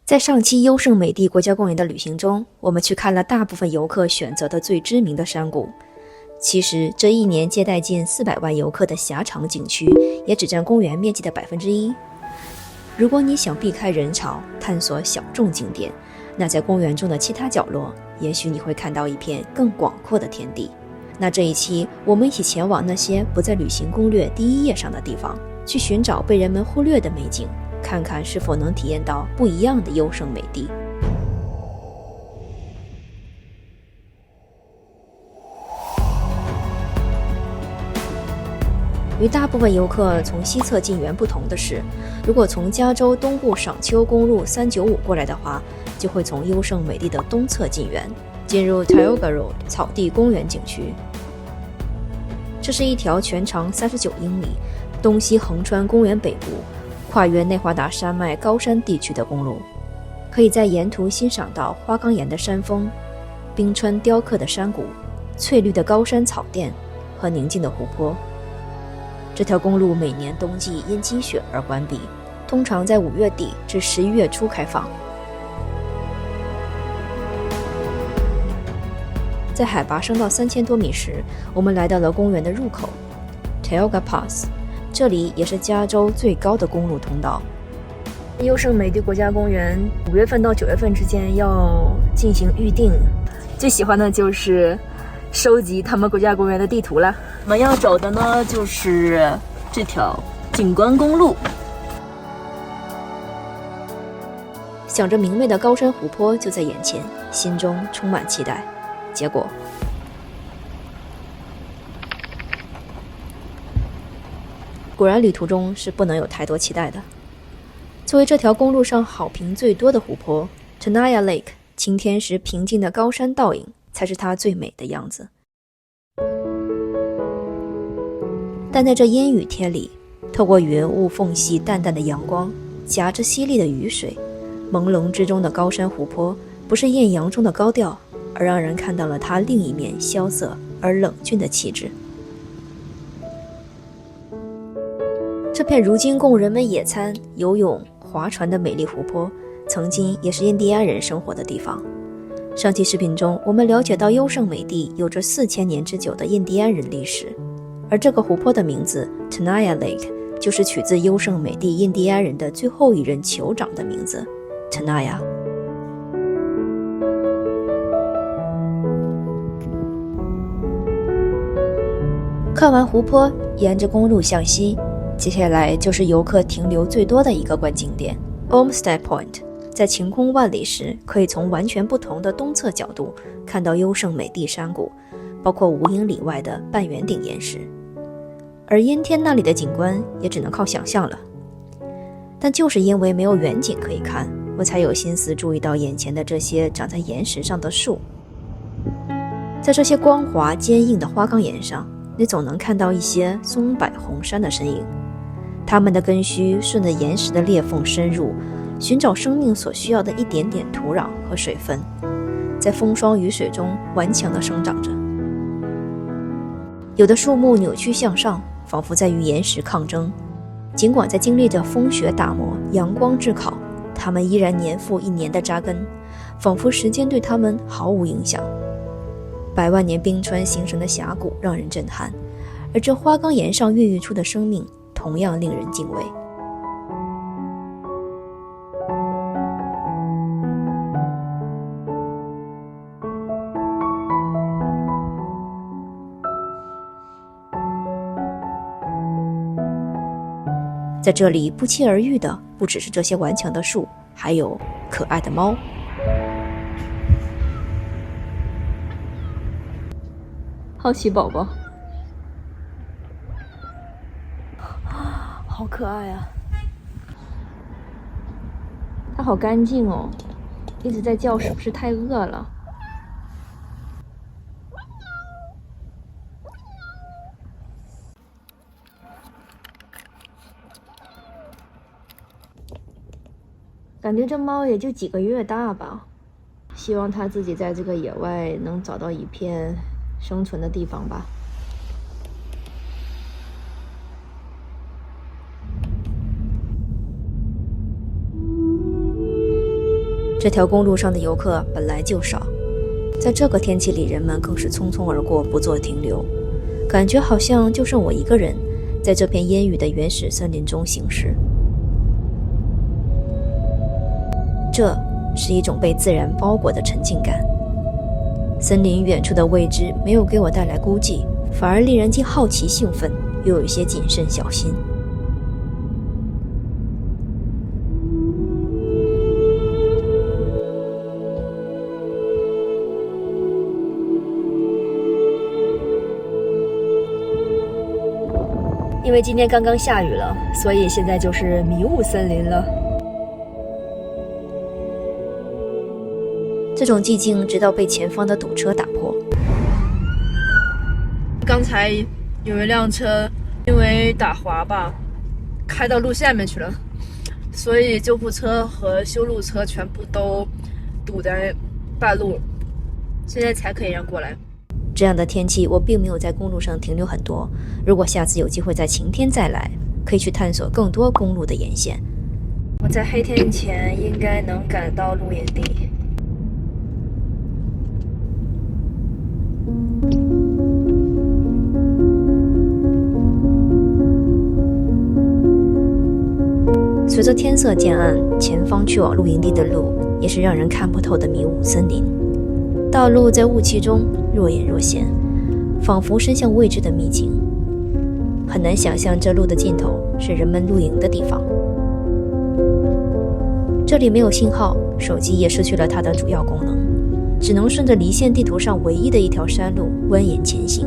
在上期优胜美地国家公园的旅行中，我们去看了大部分游客选择的最知名的山谷。其实，这一年接待近400万游客的狭长景区，也只占公园面积的1%。如果你想避开人潮，探索小众景点，那在公园中的其他角落，也许你会看到一片更广阔的天地。那这一期，我们一起前往那些不在旅行攻略第一页上的地方，去寻找被人们忽略的美景，看看是否能体验到不一样的优胜美地。与大部分游客从西侧进园不同的是，如果从加州东部赏丘公路395过来的话，就会从优胜美地的东侧进园，进入 Tioga Road 草地公园景区。这是一条全长39英里，东西横穿公园北部，跨越内华达山脉高山地区的公路，可以在沿途欣赏到花岗岩的山峰、冰川雕刻的山谷、翠绿的高山草甸和宁静的湖泊。这条公路每年冬季因积雪而关闭，通常在5月底至11月初开放。在海拔升到3000多米时，我们来到了公园的入口 Tioga Pass， 这里也是加州最高的公路通道。优胜美地国家公园5月份到9月份之间要进行预定，最喜欢的就是收集他们国家公园的地图了。我们要走的呢，就是这条景观公路。想着明媚的高山湖泊就在眼前，心中充满期待。结果，果然旅途中是不能有太多期待的。作为这条公路上好评最多的湖泊 Tenaya Lake， 晴天时平静的高山倒影才是它最美的样子。但在这阴雨天里，透过云雾缝隙淡淡的阳光，夹着淅沥的雨水，朦胧之中的高山湖泊不是艳阳中的高调，而让人看到了它另一面萧瑟而冷峻的气质。这片如今供人们野餐、游泳、划船的美丽湖泊，曾经也是印第安人生活的地方。上期视频中，我们了解到优胜美地有着4000年之久的印第安人历史，而这个湖泊的名字 Tenaya Lake 就是取自优胜美地印第安人的最后一任酋长的名字 Tenaya。看完湖泊，沿着公路向西，接下来就是游客停留最多的一个观景点 Olmsted Point。在晴空万里时，可以从完全不同的东侧角度看到优胜美地山谷，包括5英里外的半圆顶岩石。而阴天那里的景观也只能靠想象了。但就是因为没有远景可以看，我才有心思注意到眼前的这些长在岩石上的树。在这些光滑坚硬的花岗岩上，你总能看到一些松柏红杉的身影，它们的根须顺着岩石的裂缝深入，寻找生命所需要的一点点土壤和水分，在风霜雨水中顽强地生长着。有的树木扭曲向上，仿佛在与岩石抗争，尽管在经历着风雪打磨、阳光炙烤，它们依然年复一年的扎根，仿佛时间对它们毫无影响。100万年冰川形成的峡谷让人震撼，而这花岗岩上孕育出的生命同样令人敬畏。在这里不期而遇的不只是这些顽强的树，还有可爱的猫。好奇宝宝，好可爱啊！它好干净哦，一直在叫，是不是太饿了？感觉这猫也就几个月大吧，希望它自己在这个野外能找到一片生存的地方吧。这条公路上的游客本来就少，在这个天气里，人们更是匆匆而过，不做停留，感觉好像就剩我一个人在这片烟雨的原始森林中行驶。这是一种被自然包裹的沉浸感。森林远处的未知没有给我带来孤寂，反而令人既好奇兴奋，又有一些谨慎小心。因为今天刚刚下雨了，所以现在就是迷雾森林了。这种寂静直到被前方的堵车打破。刚才有一辆车因为打滑吧，开到路下面去了，所以救护车和修路车全部都堵在半路，现在才可以让过来。这样的天气，我并没有在公路上停留很多。如果下次有机会在晴天再来，可以去探索更多公路的沿线。我在黑天前应该能赶到露营地。随着天色渐暗，前方去往露营地的路也是让人看不透的迷雾森林。道路在雾气中若隐若现，仿佛伸向未知的秘境。很难想象这路的尽头是人们露营的地方。这里没有信号，手机也失去了它的主要功能，只能顺着离线地图上唯一的一条山路蜿蜒前行。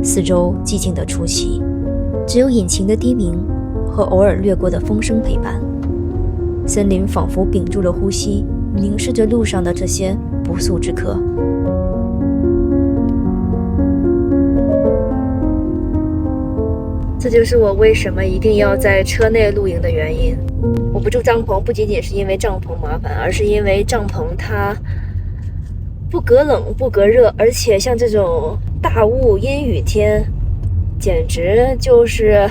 四周寂静的出奇，只有引擎的低鸣和偶尔掠过的风声陪伴。森林仿佛屏住了呼吸，凝视着路上的这些不速之客。这就是我为什么一定要在车内露营的原因。我不住帐篷，不仅仅是因为帐篷麻烦，而是因为帐篷它不隔冷不隔热，而且像这种大雾阴雨天简直就是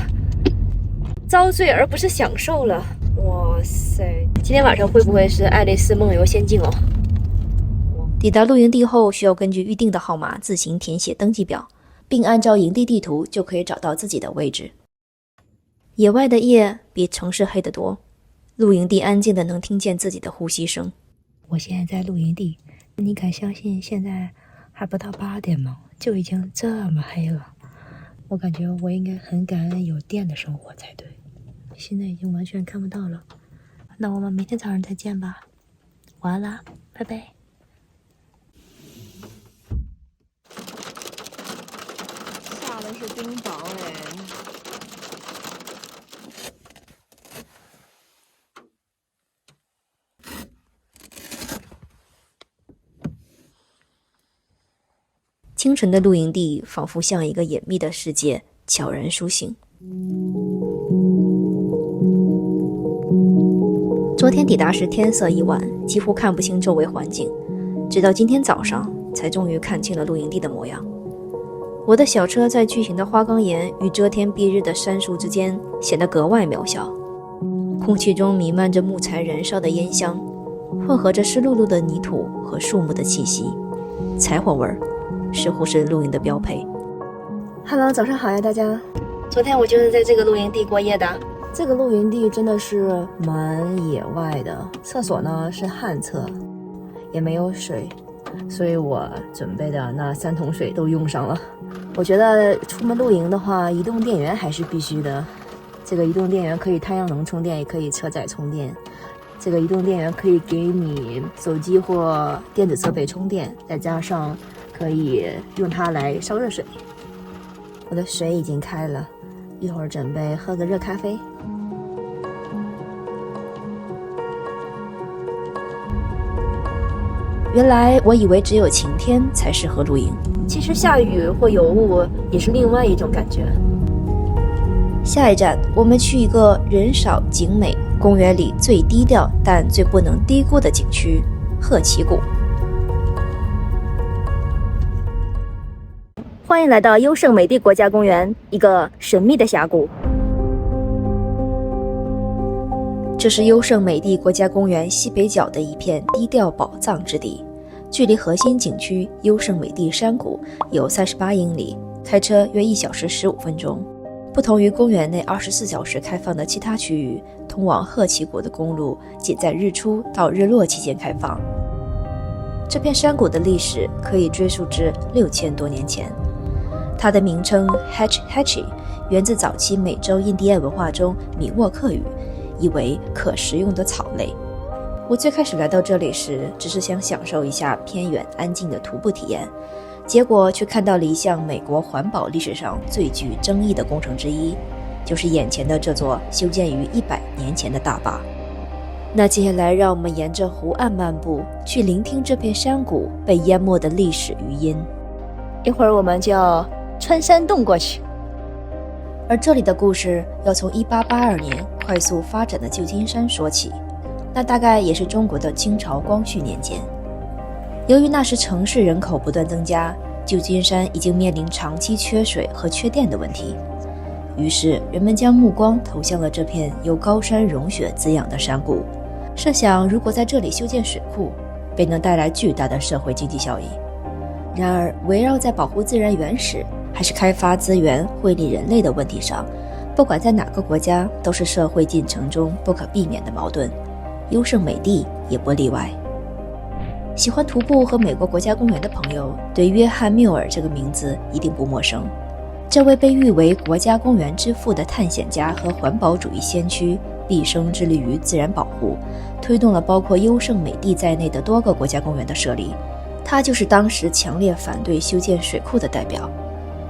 遭罪而不是享受了。哇塞，今天晚上会不会是爱丽丝梦游仙境哦？抵达露营地后，需要根据预定的号码自行填写登记表，并按照营地地图就可以找到自己的位置。野外的夜比城市黑得多，露营地安静的能听见自己的呼吸声。我现在在露营地，你敢相信现在还不到8点吗？就已经这么黑了。我感觉我应该很感恩有电的生活才对。现在已经完全看不到了，那我们明天早上再见吧。晚安啦，拜拜。下的是冰雹哎。清晨的露营地仿佛像一个隐秘的世界，悄然苏醒。昨天抵达时天色已晚，几乎看不清周围环境，直到今天早上才终于看清了露营地的模样。我的小车在巨型的花岗岩与遮天蔽日的杉树之间显得格外渺小，空气中弥漫着木材燃烧的烟香，混合着湿漉漉的泥土和树木的气息，柴火味儿似乎是露营的标配。Hello， 早上好呀大家。昨天我就是在这个露营地过夜的。这个露营地真的是蛮野外的，厕所呢是旱厕，也没有水，所以我准备的那3桶水都用上了。我觉得出门露营的话，移动电源还是必须的。这个移动电源可以太阳能充电，也可以车载充电。这个移动电源可以给你手机或电子设备充电，再加上可以用它来烧热水。我的水已经开了，一会儿准备喝个热咖啡。原来我以为只有晴天才适合露营，其实下雨或有雾也是另外一种感觉。下一站，我们去一个人少景美、公园里最低调但最不能低估的景区——鹤旗谷。欢迎来到优胜美地国家公园，一个神秘的峡谷。这是优胜美地国家公园西北角的一片低调宝藏之地，距离核心景区优胜美地山谷有38英里，开车约1小时15分钟。不同于公园内24小时开放的其他区域，通往鹤崎谷的公路仅在日出到日落期间开放。这片山谷的历史可以追溯至6000多年前，它的名称 Hetch Hetchy 源自早期美洲印第安文化中米沃克语，意为可食用的草类。我最开始来到这里时，只是想享受一下偏远安静的徒步体验，结果却看到了一项美国环保历史上最具争议的工程之一，就是眼前的这座修建于100年前的大坝。那接下来让我们沿着湖岸漫步，去聆听这片山谷被淹没的历史余音。一会儿我们就要穿山洞过去。而这里的故事要从1882年快速发展的旧金山说起，那大概也是中国的清朝光绪年间。由于那时城市人口不断增加，旧金山已经面临长期缺水和缺电的问题，于是人们将目光投向了这片由高山融雪滋养的山谷，设想如果在这里修建水库，便能带来巨大的社会经济效益。然而，围绕在保护自然原始还是开发资源惠利人类的问题上，不管在哪个国家都是社会进程中不可避免的矛盾，优胜美地也不例外。喜欢徒步和美国国家公园的朋友对约翰·缪尔这个名字一定不陌生。这位被誉为国家公园之父的探险家和环保主义先驱，毕生致力于自然保护，推动了包括优胜美地在内的多个国家公园的设立。他就是当时强烈反对修建水库的代表。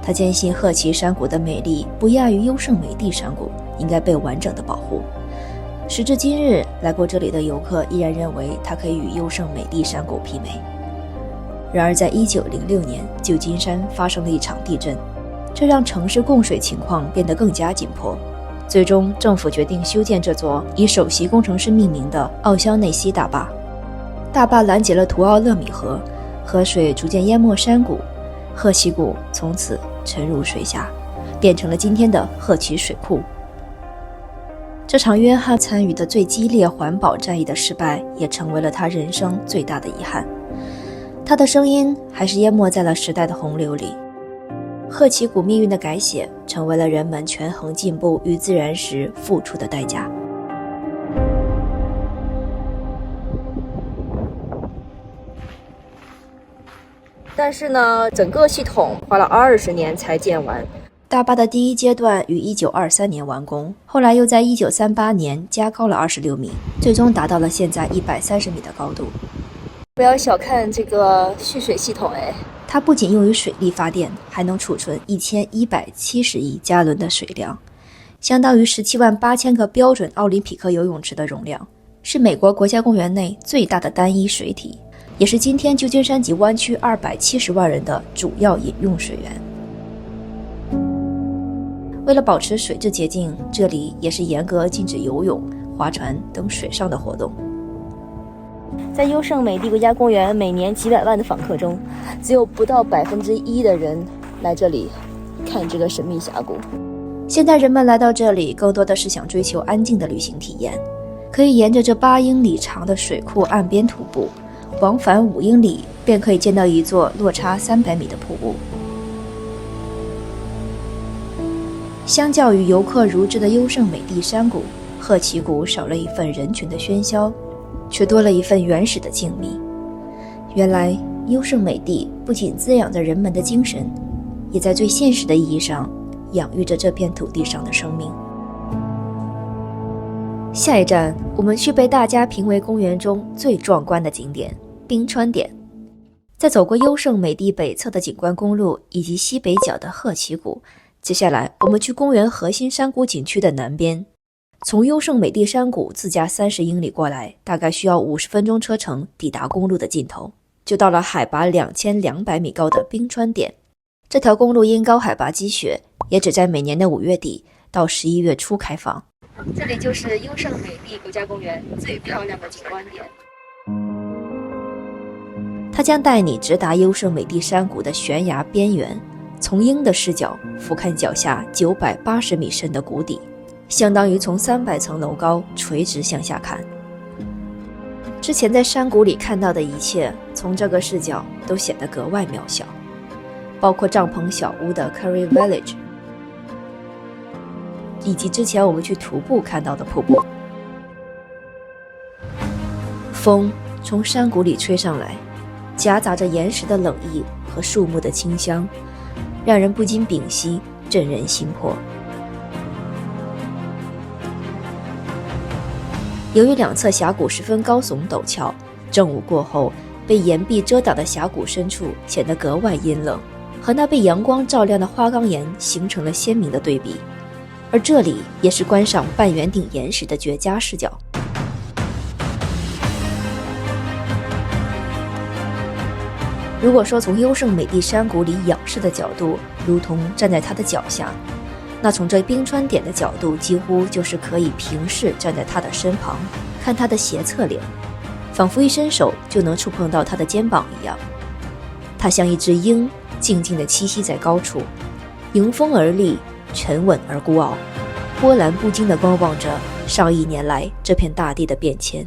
他坚信鹤崎山谷的美丽不亚于优胜美地山谷，应该被完整的保护。时至今日，来过这里的游客依然认为它可以与优胜美地山谷媲美。然而在1906年，旧金山发生了一场地震，这让城市供水情况变得更加紧迫。最终，政府决定修建这座以首席工程师命名的奥肖内西大坝。大坝拦截了图奥勒米河，河水逐渐淹没山谷，鹤崎谷从此沉入水下，变成了今天的鹤崎水库。这场约翰参与的最激烈环保战役的失败，也成为了他人生最大的遗憾。他的声音还是淹没在了时代的洪流里。鹤崎谷命运的改写，成为了人们权衡进步与自然时付出的代价。但是呢，整个系统花了20年才建完。大坝的第一阶段于1923年完工，后来又在1938年加高了26米，最终达到了现在130米的高度。不要小看这个蓄水系统，它不仅用于水力发电，还能储存1170亿加仑的水量，相当于178000个标准奥林匹克游泳池的容量，是美国国家公园内最大的单一水体，也是今天旧金山及湾区270万人的主要饮用水源。为了保持水质洁净，这里也是严格禁止游泳、划船等水上的活动。在优胜美地国家公园，每年几百万的访客中，只有不到1%的人来这里看这个神秘峡谷。现在人们来到这里，更多的是想追求安静的旅行体验，可以沿着这8英里长的水库岸边徒步，往返5英里便可以见到一座落差300米的瀑布。相较于游客如织的优胜美地山谷，鹤崎谷少了一份人群的喧嚣，却多了一份原始的静谧。原来优胜美地不仅滋养着人们的精神，也在最现实的意义上养育着这片土地上的生命。下一站，我们去被大家评为公园中最壮观的景点——冰川点。在走过优胜美地北侧的景观公路以及西北角的鹤崎谷，接下来我们去公园核心山谷景区的南边。从优胜美地山谷自驾30英里过来，大概需要50分钟车程抵达公路的尽头，就到了海拔2200米高的冰川点。这条公路因高海拔积雪，也只在每年的5月底到11月初开放。这里就是优胜美地国家公园最漂亮的景观点。它将带你直达优胜美地山谷的悬崖边缘，从鹰的视角俯瞰脚下980米深的谷底。相当于从300层楼高垂直向下看。之前在山谷里看到的一切，从这个视角都显得格外渺小，包括帐篷小屋的 Curry Village， 以及之前我们去徒步看到的瀑布。风从山谷里吹上来，夹杂着岩石的冷意和树木的清香，让人不禁屏息，震人心魄。由于两侧峡谷十分高耸陡峭，正午过后，被岩壁遮挡的峡谷深处显得格外阴冷，和那被阳光照亮的花岗岩形成了鲜明的对比。而这里也是观赏半圆顶岩石的绝佳视角。如果说从优胜美地山谷里仰视的角度，如同站在它的脚下，那从这冰川点的角度，几乎就是可以平视站在他的身旁，看他的斜侧脸，仿佛一伸手就能触碰到他的肩膀一样。他像一只鹰，静静地栖息在高处，迎风而立，沉稳而孤傲，波澜不惊地观望着上亿年来这片大地的变迁。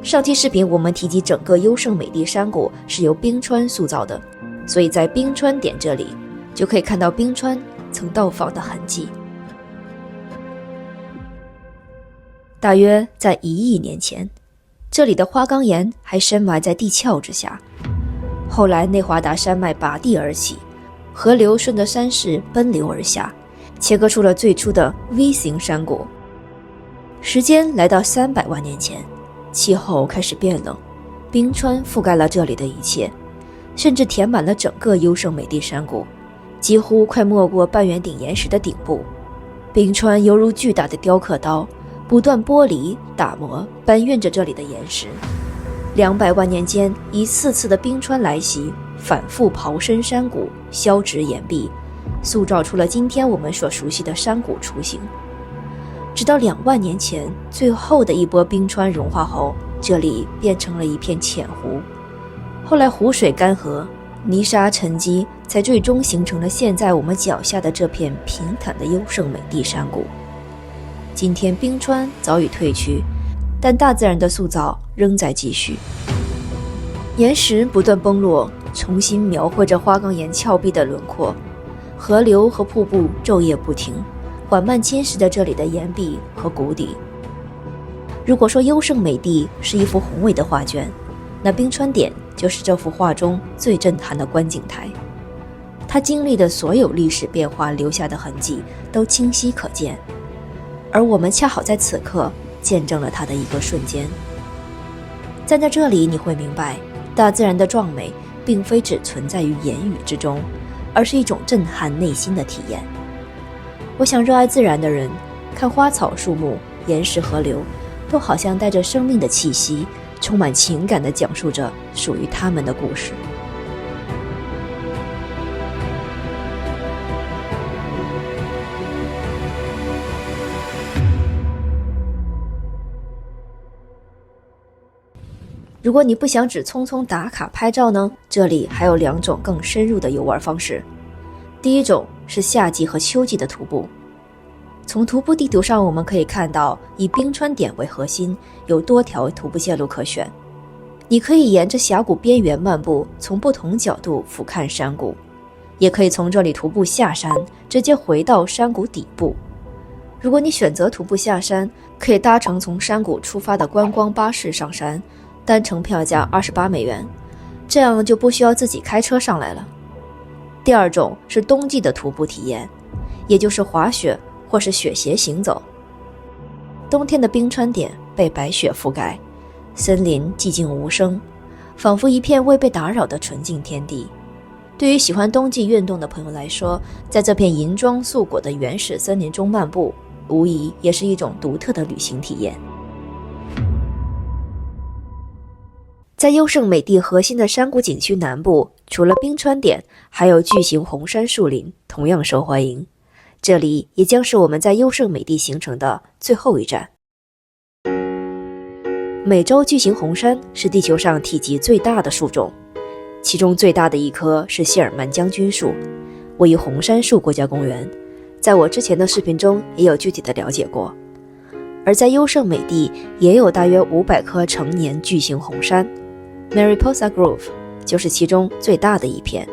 上期视频我们提及整个优胜美地山谷是由冰川塑造的，所以在冰川点这里就可以看到冰川曾到访的痕迹。大约在1亿年前，这里的花岗岩还深埋在地壳之下。后来内华达山脉拔地而起，河流顺着山势奔流而下，切割出了最初的 V 型山谷。时间来到300万年前，气候开始变冷，冰川覆盖了这里的一切，甚至填满了整个优胜美地山谷，几乎快没过半圆顶岩石的顶部。冰川犹如巨大的雕刻刀，不断剥离、打磨、搬运着这里的岩石。200万年间，一次次的冰川来袭，反复刨深山谷，削直岩壁，塑造出了今天我们所熟悉的山谷雏形。直到2万年前，最后的一波冰川融化后，这里变成了一片浅湖。后来湖水干涸，泥沙沉积，才最终形成了现在我们脚下的这片平坦的优胜美地山谷。今天冰川早已退去，但大自然的塑造仍在继续。岩石不断崩落，重新描绘着花岗岩峭壁的轮廓，河流和瀑布昼夜不停，缓慢侵蚀着这里的岩壁和谷底。如果说优胜美地是一幅宏伟的画卷，那冰川点就是这幅画中最震撼的观景台。它经历的所有历史变化留下的痕迹都清晰可见，而我们恰好在此刻见证了它的一个瞬间。站在这里，你会明白，大自然的壮美并非只存在于言语之中，而是一种震撼内心的体验。我想热爱自然的人，看花草树木、岩石河流，都好像带着生命的气息，充满情感地讲述着属于他们的故事。如果你不想只匆匆打卡拍照呢，这里还有2种更深入的游玩方式。第一种是夏季和秋季的徒步。从徒步地图上我们可以看到，以冰川点为核心，有多条徒步线路可选。你可以沿着峡谷边缘漫步，从不同角度俯瞰山谷，也可以从这里徒步下山，直接回到山谷底部。如果你选择徒步下山，可以搭乘从山谷出发的观光巴士上山，单程票价28美元，这样就不需要自己开车上来了。第二种是冬季的徒步体验，也就是滑雪或是雪鞋行走。冬天的冰川点被白雪覆盖，森林寂静无声，仿佛一片未被打扰的纯净天地。对于喜欢冬季运动的朋友来说，在这片银装素裹的原始森林中漫步，无疑也是一种独特的旅行体验。在优胜美地核心的山谷景区南部，除了冰川点，还有巨型红杉树林，同样受欢迎。这里也将是我们在优胜美地行程的最后一站。美洲巨型红杉是地球上体积最大的树种，其中最大的一棵是谢尔曼将军树，位于红杉树国家公园，在我之前的视频中也有具体的了解过。而在优胜美地也有大约500棵成年巨型红杉， Mariposa Grove 就是其中最大的一片。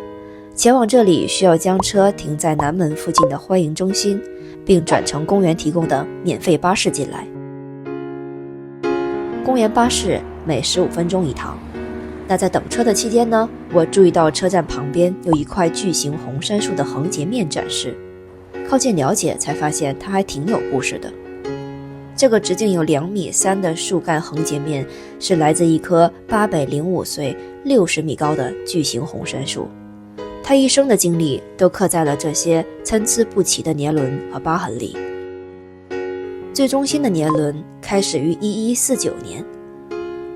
前往这里需要将车停在南门附近的欢迎中心，并转乘公园提供的免费巴士进来。公园巴士每15分钟一趟。那在等车的期间呢，我注意到车站旁边有一块巨型红杉树的横截面展示，靠近了解才发现它还挺有故事的。这个直径有2.3米的树干横截面是来自一棵805岁、60米高的巨型红杉树，它一生的经历都刻在了这些参差不齐的年轮和疤痕里。最中心的年轮开始于1149年，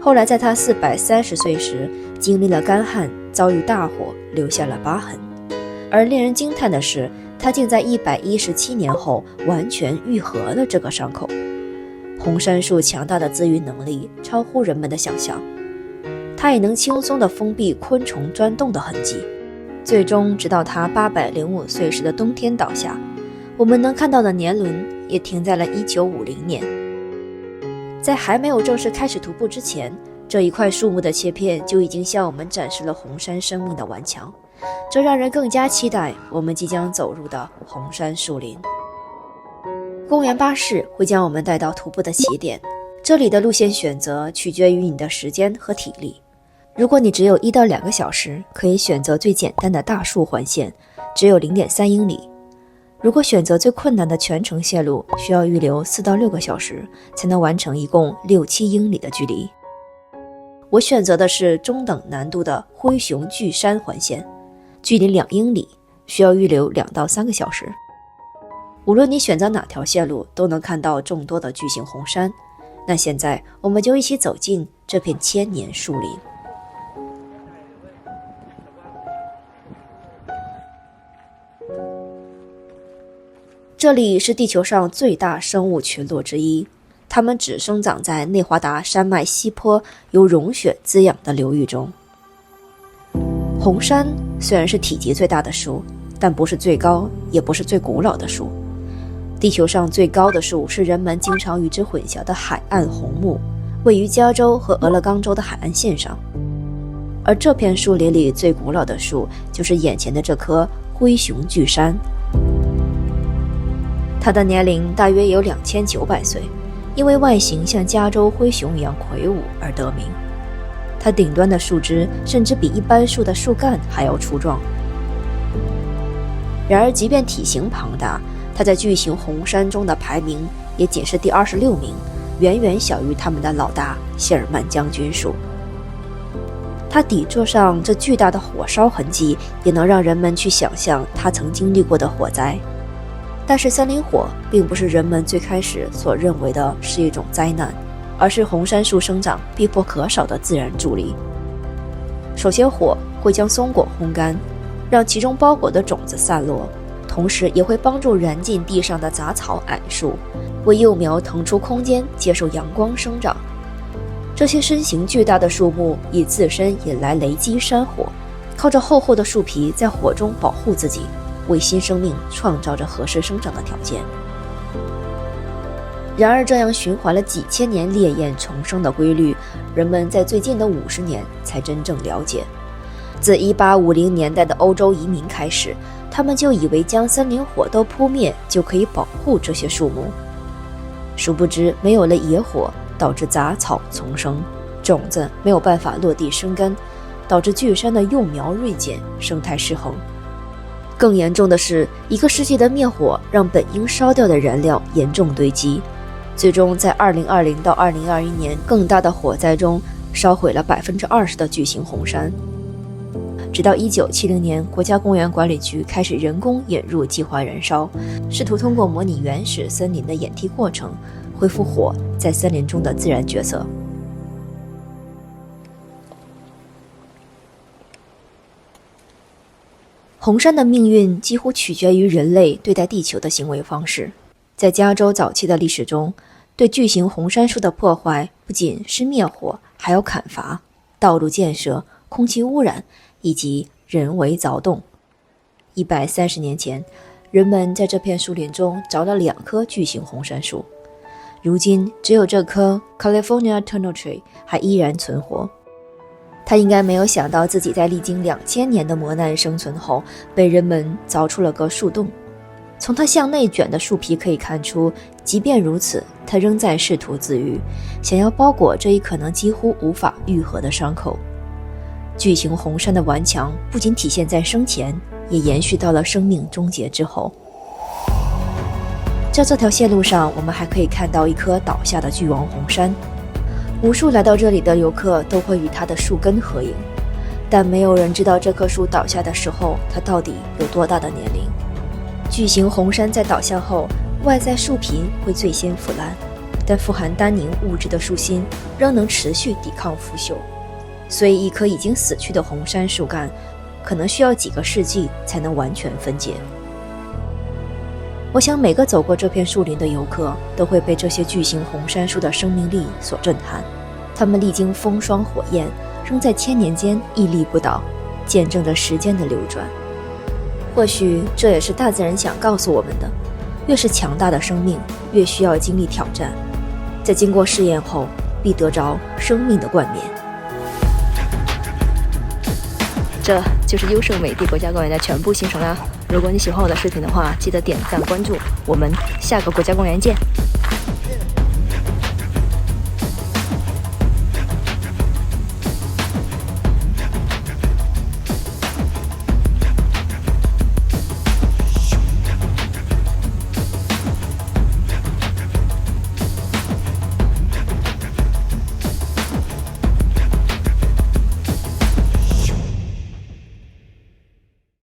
后来在他430岁时经历了干旱，遭遇大火，留下了疤痕。而令人惊叹的是，他竟在117年后完全愈合了这个伤口。红杉树强大的自愈能力超乎人们的想象，它也能轻松地封闭昆虫钻洞的痕迹。最终直到它805岁时的冬天倒下，我们能看到的年轮也停在了1950年。在还没有正式开始徒步之前，这一块树木的切片就已经向我们展示了红杉生命的顽强，这让人更加期待我们即将走入的红杉树林。公园巴士会将我们带到徒步的起点，这里的路线选择取决于你的时间和体力。如果你只有1到2个小时，可以选择最简单的大树环线，只有 0.3 英里。如果选择最困难的全程线路，需要预留4到6个小时才能完成一共6-7英里的距离。我选择的是中等难度的灰熊巨山环线，距离2英里，需要预留2到3个小时。无论你选择哪条线路，都能看到众多的巨型红杉。那现在我们就一起走进这片千年树林。这里是地球上最大生物群落之一，它们只生长在内华达山脉西坡由融雪滋养的流域中。红杉虽然是体积最大的树，但不是最高，也不是最古老的树。地球上最高的树是人们经常与之混淆的海岸红木，位于加州和俄勒冈州的海岸线上。而这片树林里最古老的树就是眼前的这棵灰熊巨杉，它的年龄大约有2900岁，因为外形像加州灰熊一样魁梧而得名。它顶端的树枝甚至比一般树的树干还要粗壮。然而即便体型庞大，它在巨型红杉中的排名也仅是第26名，远远小于他们的老大谢尔曼将军树。它底座上这巨大的火烧痕迹也能让人们去想象它曾经历过的火灾。但是森林火并不是人们最开始所认为的是一种灾难，而是红杉树生长必不可少的自然助力。首先，火会将松果烘干，让其中包裹的种子散落，同时也会帮助燃尽地上的杂草矮树，为幼苗腾出空间接受阳光生长。这些身形巨大的树木以自身引来雷击山火，靠着厚厚的树皮在火中保护自己，为新生命创造着合适生长的条件。然而，这样循环了几千年烈焰重生的规律，人们在最近的50年才真正了解。自1850年代的欧洲移民开始，他们就以为将森林火都扑灭就可以保护这些树木。殊不知，没有了野火，导致杂草丛生，种子没有办法落地生根，导致巨杉的幼苗锐减，生态失衡。更严重的是，1个世纪的灭火让本应烧掉的燃料严重堆积，最终在2020到2021年更大的火灾中烧毁了20%的巨型红杉。直到1970年，国家公园管理局开始人工引入计划燃烧，试图通过模拟原始森林的演替过程，恢复火在森林中的自然角色。红杉的命运几乎取决于人类对待地球的行为方式。在加州早期的历史中，对巨型红杉树的破坏不仅是灭火，还有砍伐、道路建设、空气污染以及人为凿洞。130年前，人们在这片树林中找了2棵巨型红杉树，如今只有这棵 California Tunnel Tree 还依然存活。他应该没有想到自己在历经2000年的磨难生存后，被人们凿出了个树洞。从它向内卷的树皮可以看出，即便如此，它仍在试图自愈，想要包裹这一可能几乎无法愈合的伤口。巨型红杉的顽强不仅体现在生前，也延续到了生命终结之后。在这条线路上，我们还可以看到一棵倒下的巨王红杉，无数来到这里的游客都会与它的树根合影，但没有人知道这棵树倒下的时候，它到底有多大的年龄。巨型红杉在倒下后，外在树皮会最先腐烂，但富含单宁物质的树心仍能持续抵抗腐朽，所以一棵已经死去的红杉树干可能需要几个世纪才能完全分解。我想每个走过这片树林的游客都会被这些巨型红杉树的生命力所震撼，它们历经风霜火焰，仍在千年间屹立不倒，见证着时间的流转。或许这也是大自然想告诉我们的，越是强大的生命，越需要经历挑战，在经过试验后，必得着生命的冠冕。这就是优胜美地国家公园的全部行程啦！如果你喜欢我的视频的话，记得点赞关注，我们下个国家公园见。